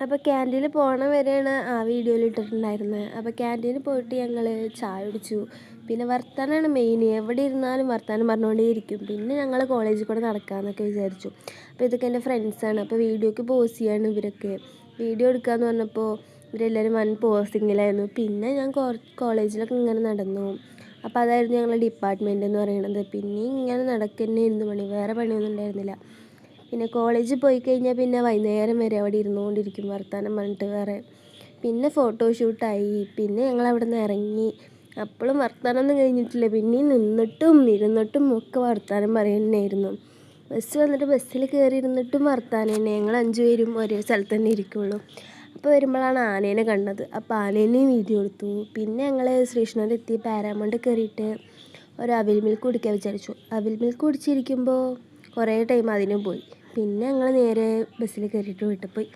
അപ്പോൾ ക്യാൻറ്റീനിൽ പോകണ വരെയാണ് ആ വീഡിയോയിൽ ഇട്ടിട്ടുണ്ടായിരുന്നത്. അപ്പോൾ ക്യാൻറ്റീനിൽ പോയിട്ട് ഞങ്ങൾ ചായ കുടിച്ചു. പിന്നെ വർത്താനമാണ് മെയിൻ. എവിടെ ഇരുന്നാലും വർത്താനം പറഞ്ഞുകൊണ്ടേ ഇരിക്കും. പിന്നെ ഞങ്ങൾ കോളേജിൽ കൂടെ നടക്കാമെന്നൊക്കെ വിചാരിച്ചു. അപ്പോൾ ഇതൊക്കെ എൻ്റെ ഫ്രണ്ട്സാണ്. അപ്പോൾ വീഡിയോക്ക് പോസ് ചെയ്യാണ് ഇവരൊക്കെ. വീഡിയോ എടുക്കാമെന്ന് പറഞ്ഞപ്പോൾ ഇവരെല്ലാവരും വൻ പോസിങ്ങിലായിരുന്നു. പിന്നെ ഞാൻ കോളേജിലൊക്കെ ഇങ്ങനെ നടന്നു. അപ്പോൾ അതായിരുന്നു ഞങ്ങളുടെ ഡിപ്പാർട്ട്മെൻറ്റ് എന്ന് പറയുന്നത്. പിന്നെയും ഇങ്ങനെ നടക്കുന്നതായിരുന്നു പണി, വേറെ പണിയൊന്നും ഉണ്ടായിരുന്നില്ല. പിന്നെ കോളേജിൽ പോയി കഴിഞ്ഞാൽ പിന്നെ വൈകുന്നേരം വരെ അവിടെ ഇരുന്നുകൊണ്ടിരിക്കും വർത്താനം പറഞ്ഞിട്ട് വേറെ. പിന്നെ ഫോട്ടോഷൂട്ടായി. പിന്നെ ഞങ്ങൾ അവിടെ നിന്ന് ഇറങ്ങി. അപ്പോഴും വർത്താനമൊന്നും കഴിഞ്ഞിട്ടില്ല. പിന്നെയും നിന്നിട്ടും ഇരുന്നിട്ടും ഒക്കെ വർത്താനം പറയുന്നതായിരുന്നു. ബസ് വന്നിട്ട് ബസ്സിൽ കയറി ഇരുന്നിട്ടും വർത്താനം തന്നെ. ഞങ്ങൾ 5 പേരും ഒരേ സ്ഥലത്ത് തന്നെ ഇരിക്കുള്ളൂ. അപ്പോൾ വരുമ്പോഴാണ് ആനേനെ കണ്ടത്. അപ്പോൾ ആനേനെയും വീഡിയോ എടുത്തു. പിന്നെ ഞങ്ങൾ ശ്രീകൃഷ്ണനെത്തി പാരാമൗണ്ട് കയറിയിട്ട് ഒരു അവിൽ മിൽക്ക് കുടിക്കാൻ വിചാരിച്ചു. അവിൽ മിൽക്ക് കുടിച്ചിരിക്കുമ്പോൾ കുറേ ടൈം അതിനും പോയി. പിന്നെ ഞങ്ങൾ നേരെ ബസ്സിൽ കയറിയിട്ട് വീട്ടിൽ പോയി.